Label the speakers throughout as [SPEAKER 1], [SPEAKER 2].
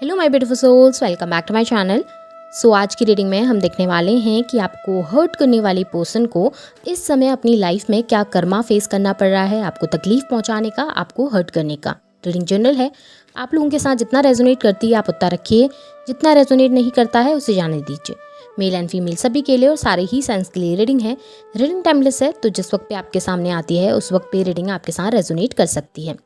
[SPEAKER 1] Hello my beautiful souls, welcome back to my channel. So आज की reading में हम देखने वाले हैं कि आपको हर्ट करने वाली पर्सन को इस समय अपनी लाइफ में क्या कर्मा फेस करना पड़ रहा है, आपको तकलीफ पहुंचाने का, आपको हर्ट करने का। रीडिंग जनरल है, आप लोगों के साथ जितना रेजोनेट करती है आप उतना रखिए, जितना रेजोनेट नहीं करता है उसे जाने दीजिए। मेल एंड फीमेल सभी के लिए और सारे ही साइंस के लिए रीडिंग है। रीडिंग टाइमलेस है, तो जिस वक्त पे आपके सामने आती है उस वक्त पे रीडिंग आपके साथ रेजोनेट कर सकती है।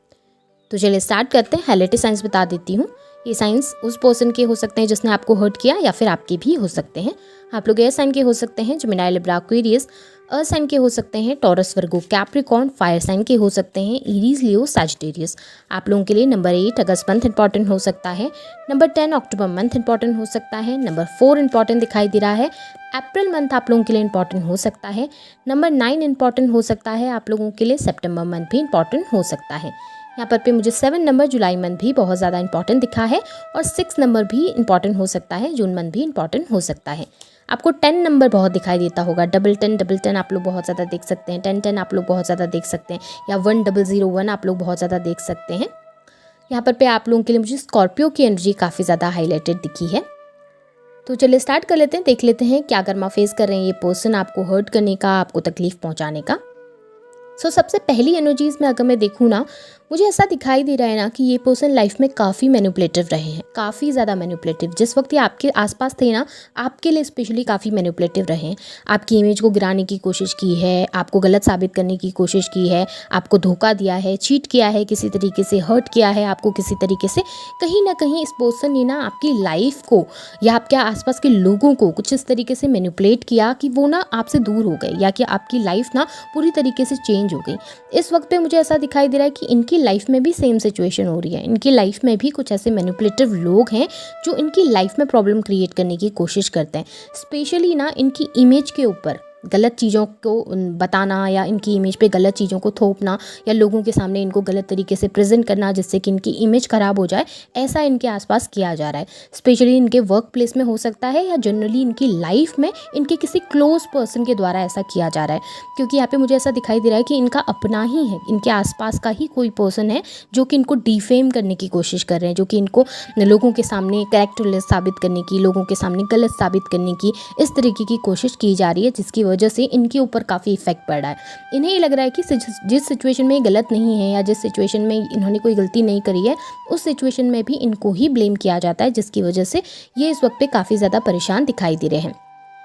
[SPEAKER 1] तो चलिए स्टार्ट करते हैं। हेलेटिव साइंस बता देती हूँ। ये साइंस उस पर्सन के हो सकते हैं जिसने आपको हर्ट किया, या फिर आपके भी हो सकते हैं। आप लोग एयर साइन के हो सकते हैं, Gemini, Libra, Aquarius. Earth sign के हो सकते हैं, Taurus, Virgo, Capricorn. Fire sign के हो सकते हैं, एरीज, लियो, सैजिटेरियस। आप लोगों के लिए नंबर 8 अगस्त मंथ इंपॉर्टेंट हो सकता है। नंबर 10 अक्टूबर मंथ इंपॉर्टेंट हो सकता है। नंबर 4 इंपॉर्टेंट दिखाई दे रहा है। अप्रैल मंथ आप लोगों के लिए इंपॉर्टेंट हो सकता है। नंबर 9 इंपॉर्टेंट हो सकता है आप लोगों के लिए। सितंबर मंथ भी इंपॉर्टेंट हो सकता है। यहाँ पर पे मुझे 7 नंबर जुलाई मंथ भी बहुत ज़्यादा इंपॉर्टेंट दिखा है, और 6 नंबर भी इंपॉर्टेंट हो सकता है। जून मंथ भी इंपॉर्टेंट हो सकता है। आपको 10 नंबर बहुत दिखाई देता होगा। डबल टेन आप लोग बहुत ज़्यादा देख सकते हैं। 10 आप लोग बहुत ज़्यादा देख सकते हैं, या 1001 आप लोग बहुत ज़्यादा देख सकते हैं। यहाँ पर पे आप लोगों के लिए मुझे स्कॉर्पियो की एनर्जी काफ़ी ज़्यादा हाईलाइटेड दिखी है। तो चलिए स्टार्ट कर लेते हैं, देख लेते हैं क्या कर्मा फेस कर रहे हैं ये पर्सन आपको हर्ट करने का, आपको तकलीफ पहुँचाने का। सबसे पहली एनर्जीज में अगर मैं देखूँ ना, मुझे ऐसा दिखाई दे रहा है ना कि ये पर्सन लाइफ में काफ़ी मैनिपुलेटिव रहे हैं, काफ़ी ज़्यादा मैनिपुलेटिव। जिस वक्त ये आपके आसपास थे ना, आपके लिए स्पेशली काफ़ी मैनिपुलेटिव रहे हैं। आपकी इमेज को गिराने की कोशिश की है, आपको गलत साबित करने की कोशिश की है, आपको धोखा दिया है, चीट किया है, किसी तरीके से हर्ट किया है आपको किसी तरीके से। कहीं ना कहीं इस पर्सन ने ना आपकी लाइफ को या आपके आसपास के लोगों को कुछ इस तरीके से मैनिपुलेट किया कि वो ना आपसे दूर हो गए, या कि आपकी लाइफ ना पूरी तरीके से चेंज हो गई। इस वक्त पे मुझे ऐसा दिखाई दे रहा है कि इनकी लाइफ में भी सेम सिचुएशन हो रही है। इनकी लाइफ में भी कुछ ऐसे मैनिपुलेटिव लोग हैं जो इनकी लाइफ में प्रॉब्लम क्रिएट करने की कोशिश करते हैं। स्पेशली ना इनकी इमेज के ऊपर गलत चीज़ों को बताना, या इनकी इमेज पे गलत चीज़ों को थोपना, या लोगों के सामने इनको गलत तरीके से प्रेजेंट करना जिससे कि इनकी इमेज ख़राब हो जाए, ऐसा इनके आसपास किया जा रहा है। स्पेशली इनके वर्क प्लेस में हो सकता है, या जनरली इनकी लाइफ में इनके किसी क्लोज पर्सन के द्वारा ऐसा किया जा रहा है। क्योंकि यहाँ पे मुझे ऐसा दिखाई दे रहा है कि इनका अपना ही है, इनके आसपास का ही कोई पर्सन है जो कि इनको डिफेम करने की कोशिश कर रहे हैं, जो कि इनको लोगों के सामने कैरेक्टरलेस साबित करने की, लोगों के सामने गलत साबित करने की, इस तरीके की कोशिश की जा रही है, जिसकी वजह से इनके ऊपर काफ़ी इफेक्ट पड़ रहा है। इन्हें ये लग रहा है कि जिस सिचुएशन में ये गलत नहीं है, या जिस सिचुएशन में इन्होंने कोई गलती नहीं करी है, उस सिचुएशन में भी इनको ही ब्लेम किया जाता है, जिसकी वजह से ये इस वक्त पे काफ़ी ज़्यादा परेशान दिखाई दे रहे हैं।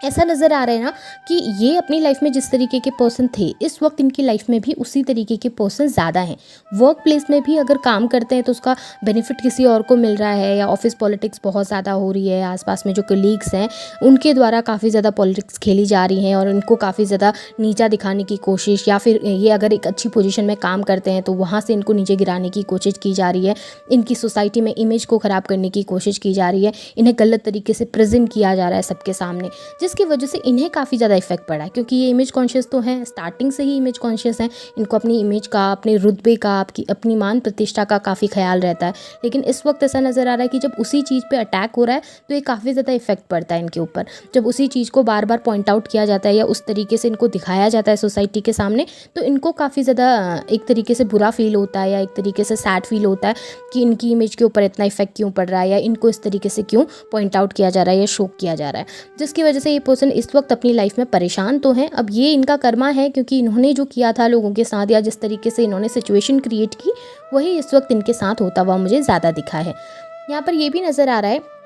[SPEAKER 1] ऐसा नज़र आ रहा है ना कि ये अपनी लाइफ में जिस तरीके के पर्सन थे, इस वक्त इनकी लाइफ में भी उसी तरीके के पर्सन ज़्यादा हैं। वर्क प्लेस में भी अगर काम करते हैं तो उसका बेनिफिट किसी और को मिल रहा है, या ऑफिस पॉलिटिक्स बहुत ज़्यादा हो रही है, आसपास में जो कलीग्स हैं उनके द्वारा काफ़ी ज़्यादा पॉलिटिक्स खेली जा रही हैं, और इनको काफ़ी ज़्यादा नीचा दिखाने की कोशिश, या फिर ये अगर एक अच्छी पोजीशन में काम करते हैं तो वहाँ से इनको नीचे गिराने की कोशिश की जा रही है। इनकी सोसाइटी में इमेज को ख़राब करने की कोशिश की जा रही है, इन्हें गलत तरीके से प्रेजेंट किया जा रहा है सबके सामने, जिसकी वजह से इन्हें काफ़ी ज़्यादा इफेक्ट पड़ा है। क्योंकि ये इमेज कॉन्शियस तो हैं, स्टार्टिंग से ही इमेज कॉन्शियस हैं। इनको अपनी इमेज का, अपने रुतबे का, आपकी अपनी मान प्रतिष्ठा का काफ़ी ख्याल रहता है। लेकिन इस वक्त ऐसा नज़र आ रहा है कि जब उसी चीज़ पे अटैक हो रहा है तो ये काफ़ी ज़्यादा इफेक्ट पड़ता है इनके ऊपर। जब उसी चीज़ को बार बार पॉइंट आउट किया जाता है, या उस तरीके से इनको दिखाया जाता है सोसाइटी के सामने, तो इनको काफ़ी ज़्यादा एक तरीके से बुरा फील होता है, या एक तरीके से सैड फील होता है कि इनकी इमेज के ऊपर इतना इफेक्ट क्यों पड़ रहा है, या इनको इस तरीके से क्यों पॉइंट आउट किया जा रहा है या शो किया जा रहा है, जिसकी वजह से ये पर्सन इस वक्त अपनी लाइफ में परेशान तो हैं। अब ये इनका कर्मा है, क्योंकि इन्होंने जो किया था लोगों के साथ, या जिस तरीके से इन्होंने सिचुएशन क्रिएट की, वही इस वक्त इनके साथ होता हुआ मुझे ज़्यादा दिखा है। यहाँ पर ये भी नज़र आ रहा है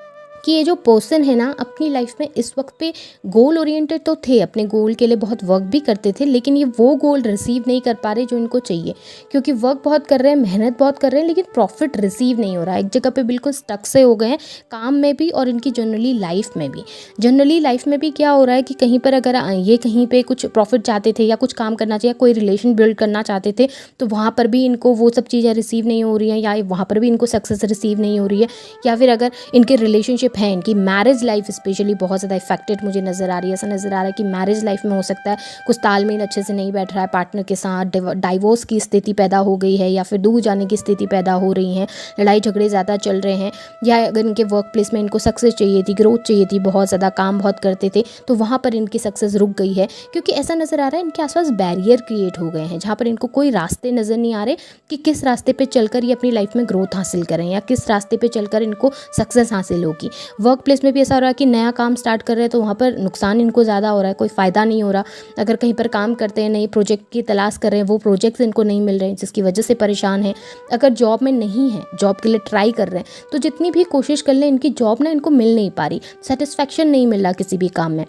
[SPEAKER 1] कि ये जो पर्सन है ना अपनी लाइफ में इस वक्त पे गोल ओरिएंटेड तो थे, अपने गोल के लिए बहुत वर्क भी करते थे, लेकिन ये वो गोल रिसीव नहीं कर पा रहे जो इनको चाहिए। क्योंकि वर्क बहुत कर रहे हैं, मेहनत बहुत कर रहे हैं, लेकिन प्रॉफिट रिसीव नहीं हो रहा है। एक जगह पे बिल्कुल स्टक से हो गए हैं, काम में भी और इनकी जनरली लाइफ में भी। जनरली लाइफ में भी क्या हो रहा है कि कहीं पर अगर ये कहीं पर कुछ प्रॉफिट चाहते थे, या कुछ काम करना चाहिए, कोई रिलेशन बिल्ड करना चाहते थे, तो वहाँ पर भी इनको वो सब चीज़ें रिसीव नहीं हो रही हैं, या वहाँ पर भी इनको सक्सेस रिसीव नहीं हो रही है। या फिर अगर इनके रिलेशनशिप रिलेशनशिप है, इनकी मैरिज लाइफ स्पेशली बहुत ज़्यादा इफेक्टेड मुझे नज़र आ रही है। ऐसा नज़र आ रहा है कि मैरिज लाइफ में हो सकता है कुछ तालमेल अच्छे से नहीं बैठ रहा है पार्टनर के साथ, डाइवोर्स की स्थिति पैदा हो गई है या फिर दूर जाने की स्थिति पैदा हो रही है, लड़ाई झगड़े ज़्यादा चल रहे हैं, या अगर इनके वर्क प्लेस में इनको सक्सेस चाहिए थी, ग्रोथ चाहिए थी, बहुत ज़्यादा काम बहुत करते थे, तो वहाँ पर इनकी सक्सेस रुक गई है। क्योंकि ऐसा नज़र आ रहा है इनके आसपास बैरियर क्रिएट हो गए हैं, जहाँ पर इनको कोई रास्ते नज़र नहीं आ रहे कि किस रास्ते पे चलकर ये अपनी लाइफ में ग्रोथ हासिल करें या किस रास्ते पे चलकर इनको सक्सेस हासिल होगी। वर्क प्लेस में भी ऐसा हो रहा है कि नया काम स्टार्ट कर रहे हैं तो वहाँ पर नुकसान इनको ज़्यादा हो रहा है, कोई फ़ायदा नहीं हो रहा। अगर कहीं पर काम करते हैं, नए प्रोजेक्ट की तलाश कर रहे हैं, वो प्रोजेक्ट्स इनको नहीं मिल रहे हैं, जिसकी वजह से परेशान है। अगर जॉब में नहीं है, जॉब के लिए ट्राई कर रहे हैं, तो जितनी भी कोशिश कर लें इनकी जॉब ना इनको मिल नहीं पा रही, सेटिस्फैक्शन नहीं मिल रहा किसी भी काम में,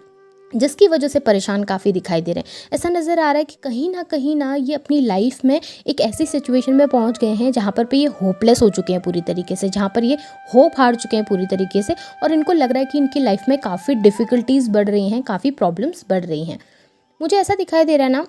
[SPEAKER 1] जिसकी वजह से परेशान काफ़ी दिखाई दे रहे हैं। ऐसा नज़र आ रहा है कि कहीं ना ये अपनी लाइफ में एक ऐसी सिचुएशन में पहुंच गए हैं जहां पर ये होपलेस हो चुके हैं पूरी तरीके से, जहां पर ये होप हार चुके हैं पूरी तरीके से, और इनको लग रहा है कि इनकी लाइफ में काफ़ी डिफ़िकल्टीज़ बढ़ रही हैं, काफ़ी प्रॉब्लम्स बढ़ रही हैं। मुझे ऐसा दिखाई दे रहा है ना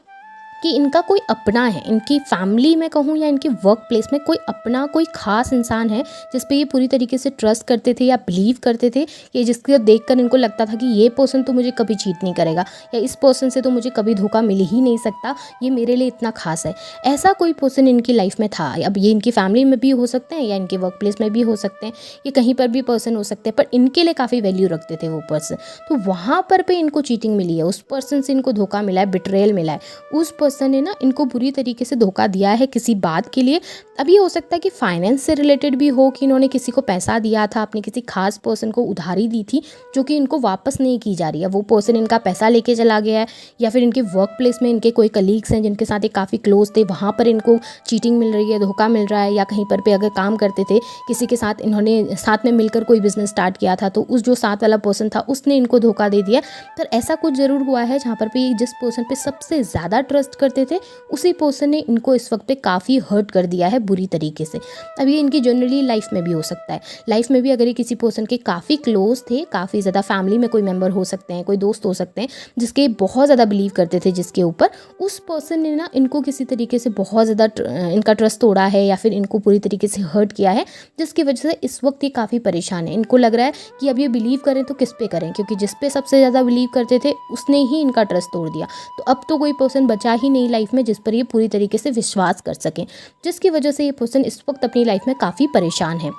[SPEAKER 1] कि इनका कोई अपना है, इनकी फैमिली में कहूँ या इनके वर्क प्लेस में कोई अपना, कोई ख़ास इंसान है जिस पे ये पूरी तरीके से ट्रस्ट करते थे या बिलीव करते थे, कि जिसको देखकर इनको लगता था कि ये पर्सन तो मुझे कभी चीट नहीं करेगा या इस पर्सन से तो मुझे कभी धोखा मिल ही नहीं सकता, ये मेरे लिए इतना खास है। ऐसा कोई पर्सन इनकी लाइफ में था। अब ये इनकी फैमिली में भी हो सकते हैं या इनके वर्क प्लेस में भी हो सकते हैं, ये कहीं पर भी पर्सन हो सकते हैं, पर इनके लिए काफ़ी वैल्यू रखते थे वो पर्सन। तो वहाँ पर पे इनको चीटिंग मिली है, उस पर्सन से इनको धोखा मिला है, बिट्रेयल मिला है, उस पर्सन ने ना इनको बुरी तरीके से धोखा दिया है किसी बात के लिए। अब ये हो सकता है कि फाइनेंस से रिलेटेड भी हो, कि इन्होंने किसी को पैसा दिया था, अपने किसी खास पर्सन को उधारी दी थी जो कि इनको वापस नहीं की जा रही है, वो पर्सन इनका पैसा लेके चला गया है, या फिर इनके वर्क प्लेस में इनके कोई कलीग्स हैं जिनके साथ ये काफ़ी क्लोज थे, वहाँ पर इनको चीटिंग मिल रही है, धोखा मिल रहा है, या कहीं पर अगर काम करते थे किसी के साथ, इन्होंने साथ में मिलकर कोई बिजनेस स्टार्ट किया था, तो उस जो साथ वाला पर्सन था उसने इनको धोखा दे दिया। पर ऐसा कुछ ज़रूर हुआ है जहाँ पर भी जिस पर्सन पे सबसे ज़्यादा ट्रस्ट करते थे उसी पर्सन ने इनको इस वक्त पे काफ़ी हर्ट कर दिया है बुरी तरीके से। अब ये इनकी जनरली लाइफ में भी हो सकता है, लाइफ में भी अगर ये किसी पर्सन के काफ़ी क्लोज थे, काफ़ी ज़्यादा फैमिली में कोई मेंबर हो सकते हैं, कोई दोस्त हो सकते हैं जिसके बहुत ज़्यादा बिलीव करते थे जिसके ऊपर, उस पर्सन ने ना इनको किसी तरीके से बहुत ज़्यादा इनका ट्रस्ट तोड़ा है या फिर इनको पूरी तरीके से हर्ट किया है, जिसकी वजह से इस वक्त ये काफ़ी परेशान है। इनको लग रहा है कि अब ये बिलीव करें तो किस पे करें, क्योंकि जिस पे सबसे ज़्यादा बिलीव करते थे उसने ही इनका ट्रस्ट तोड़ दिया, तो अब तो कोई पर्सन बचा ही नहीं लाइफ में जिस पर ये पूरी तरीके से विश्वास कर सकें, जिसकी वजह से ये पर्सन इस वक्त अपनी लाइफ में काफ़ी परेशान है।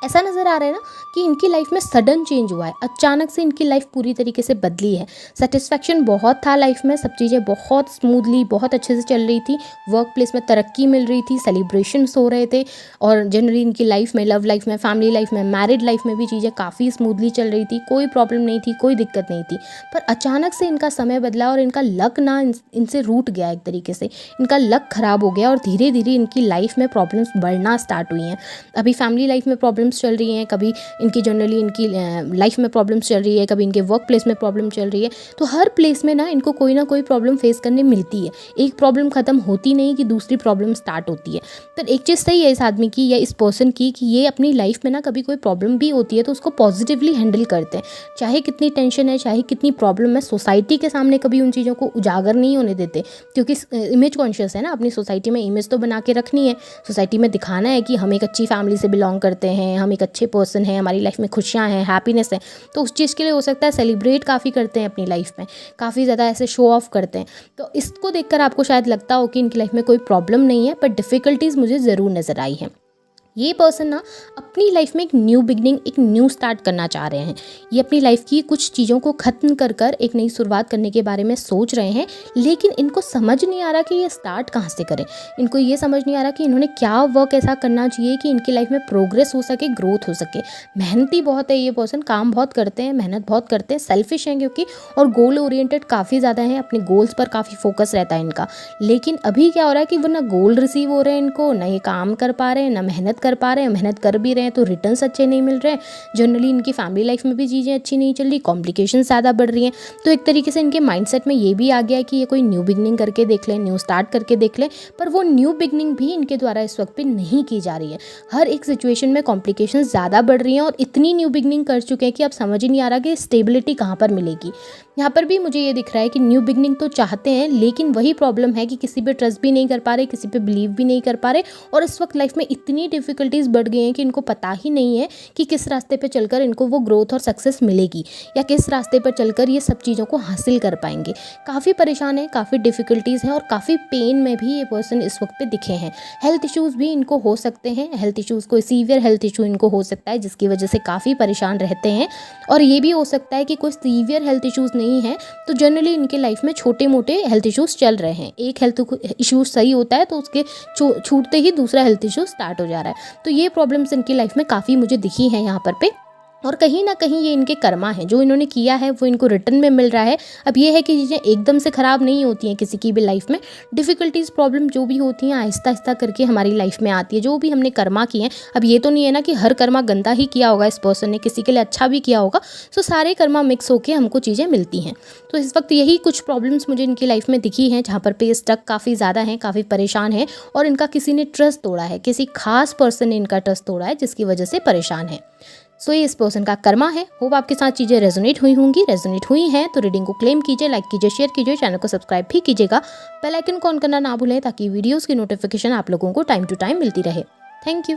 [SPEAKER 1] ऐसा नज़र आ रहा है ना कि इनकी लाइफ में सडन चेंज हुआ है, अचानक से इनकी लाइफ पूरी तरीके से बदली है। सेटिस्फैक्शन बहुत था लाइफ में, सब चीज़ें बहुत स्मूथली, बहुत अच्छे से चल रही थी, वर्क प्लेस में तरक्की मिल रही थी, सेलिब्रेशंस हो रहे थे, और जनरली इनकी लाइफ में, लव लाइफ में, फैमिली लाइफ में, मैरिड लाइफ में भी चीज़ें काफ़ी स्मूथली चल रही थी, कोई प्रॉब्लम नहीं थी, कोई दिक्कत नहीं थी। पर अचानक से इनका समय बदला और इनका लक ना इनसे रूट गया, एक तरीके से इनका लक ख़राब हो गया और धीरे धीरे इनकी लाइफ में प्रॉब्लम्स बढ़ना स्टार्ट हुई हैं। अभी फैमिली लाइफ में प्रॉब्लम्स चल रही हैं, कभी इनकी जनरली इनकी लाइफ में प्रॉब्लम्स चल रही है, कभी इनके वर्क प्लेस में प्रॉब्लम चल रही है। तो हर प्लेस में ना कोई प्रॉब्लम फेस करने मिलती है, एक प्रॉब्लम ख़त्म होती नहीं कि दूसरी प्रॉब्लम स्टार्ट होती है। पर एक चीज़ सही है इस आदमी की या इस पर्सन की, कि ये अपनी लाइफ में ना कभी कोई प्रॉब्लम भी होती है तो उसको पॉजिटिवली हैंडल करते हैं, चाहे कितनी टेंशन है, चाहे कितनी प्रॉब्लम है, सोसाइटी के सामने कभी उन चीज़ों को उजागर नहीं होने देते, क्योंकि इमेज कॉन्शियस है ना, अपनी सोसाइटी में इमेज तो बना के रखनी है, सोसाइटी में दिखाना है कि हम एक अच्छी फैमिली से बिलोंग करते हैं, हम एक अच्छे पर्सन हैं, हमारी लाइफ में खुशियां हैं, हैप्पीनेस है। तो उस चीज़ के लिए हो सकता है सेलिब्रेट काफ़ी करते हैं अपनी लाइफ में, काफ़ी ज़्यादा ऐसे शो ऑफ करते हैं। तो इसको देखकर आपको शायद लगता हो कि इनकी लाइफ में कोई प्रॉब्लम नहीं है, पर डिफ़िकल्टीज़ मुझे ज़रूर नज़र आई हैं। ये पर्सन ना अपनी लाइफ में एक न्यू बिगनिंग, एक न्यू स्टार्ट करना चाह रहे हैं। ये अपनी लाइफ की कुछ चीज़ों को ख़त्म कर कर एक नई शुरुआत करने के बारे में सोच रहे हैं, लेकिन इनको समझ नहीं आ रहा कि ये स्टार्ट कहाँ से करें। इनको ये समझ नहीं आ रहा कि इन्होंने क्या वर्क ऐसा करना चाहिए कि इनकी लाइफ में प्रोग्रेस हो सके, ग्रोथ हो सके। मेहनती बहुत है ये पर्सन, काम बहुत करते हैं, मेहनत बहुत करते हैं, सेल्फिश हैं क्योंकि, और गोल ओरिएंटेड काफ़ी ज़्यादा हैं, अपने गोल्स पर काफ़ी फोकस रहता है इनका। लेकिन अभी क्या हो रहा है कि वो ना गोल रिसीव हो रहे हैं इनको, ना ये काम कर पा रहे हैं, ना मेहनत कर पा रहे हैं, मेहनत कर भी रहे हैं तो रिटर्न्स अच्छे नहीं मिल रहे हैं। जनरली इनकी फैमिली लाइफ में भी चीज़ें अच्छी नहीं चल रही, कॉम्प्लिकेशन ज़्यादा बढ़ रही हैं। तो एक तरीके से इनके माइंडसेट में ये भी आ गया है कि ये कोई न्यू बिगनिंग करके देख लें, न्यू स्टार्ट करके देख लें, पर वो न्यू बिगनिंग भी इनके द्वारा इस वक्त पे नहीं की जा रही है। हर एक सिचुएशन में कॉम्प्लिकेशन ज़्यादा बढ़ रही हैं और इतनी न्यू बिगनिंग कर चुके हैं कि अब समझ ही नहीं आ रहा कि स्टेबिलिटी कहाँ पर मिलेगी। यहाँ पर भी मुझे ये दिख रहा है कि न्यू बिगनिंग तो चाहते हैं, लेकिन वही प्रॉब्लम है कि किसी पे ट्रस्ट भी नहीं कर पा रहे, किसी पे बिलीव भी नहीं कर पा रहे, और इस वक्त लाइफ में इतनी डिफ़िकल्टीज़ बढ़ गई हैं कि इनको पता ही नहीं है कि किस रास्ते पे चलकर इनको वो ग्रोथ और सक्सेस मिलेगी या किस रास्ते पर चलकर ये सब चीज़ों को हासिल कर पाएंगे। काफ़ी परेशान है, काफ़ी डिफ़िकल्टीज़ हैं और काफ़ी पेन में भी ये पर्सन इस वक्त पे दिखे हैं। हेल्थ इश्यूज़ भी इनको हो सकते हैं, हेल्थ इश्यूज़ को सीवियर हेल्थ इशू इनको हो सकता है जिसकी वजह से काफ़ी परेशान रहते हैं। और ये भी हो सकता है कि कोई सीवियर हेल्थ इश्यूज़ नहीं है, तो जनरली इनके लाइफ में छोटे मोटे हेल्थ इश्यूज़ चल रहे हैं। एक हेल्थ इशू सही होता है तो उसके छूटते ही दूसरा हेल्थ इशू स्टार्ट हो जा रहा है। तो ये प्रॉब्लम्स इनकी लाइफ में काफ़ी मुझे दिखी हैं यहाँ पर पे। और कहीं ना कहीं ये इनके कर्मा है, जो इन्होंने किया है वो इनको रिटर्न में मिल रहा है। अब ये है कि चीज़ें एकदम से ख़राब नहीं होती हैं किसी की भी लाइफ में। डिफ़िकल्टीज़ प्रॉब्लम जो भी होती हैं आहिस्ता आहिस्ता करके हमारी लाइफ में आती है, जो भी हमने कर्मा किए हैं। अब ये तो नहीं है ना कि हर कर्मा गंदा ही किया होगा इस पर्सन ने, किसी के लिए अच्छा भी किया होगा। सो सारे कर्मा मिक्स होकर हमको चीज़ें मिलती हैं। तो इस वक्त यही कुछ प्रॉब्लम्स मुझे इनकी लाइफ में दिखी हैं जहाँ पर पे स्टक काफ़ी ज़्यादा हैं, काफ़ी परेशान हैं और इनका किसी ने ट्रस्ट तोड़ा है, किसी खास पर्सन ने इनका ट्रस्ट तोड़ा है जिसकी वजह से परेशान है। सो ये इस पर्सन का कर्मा है। होप आपके साथ चीज़ें रेजोनेट हुई होंगी। रेजोनेट हुई हैं तो रीडिंग को क्लेम कीजिए, लाइक कीजिए, शेयर कीजिए, चैनल को सब्सक्राइब भी कीजिएगा। बेल आइकन को ऑन करना ना भूलें ताकि वीडियोस की नोटिफिकेशन आप लोगों को टाइम टू टाइम मिलती रहे। Thank you.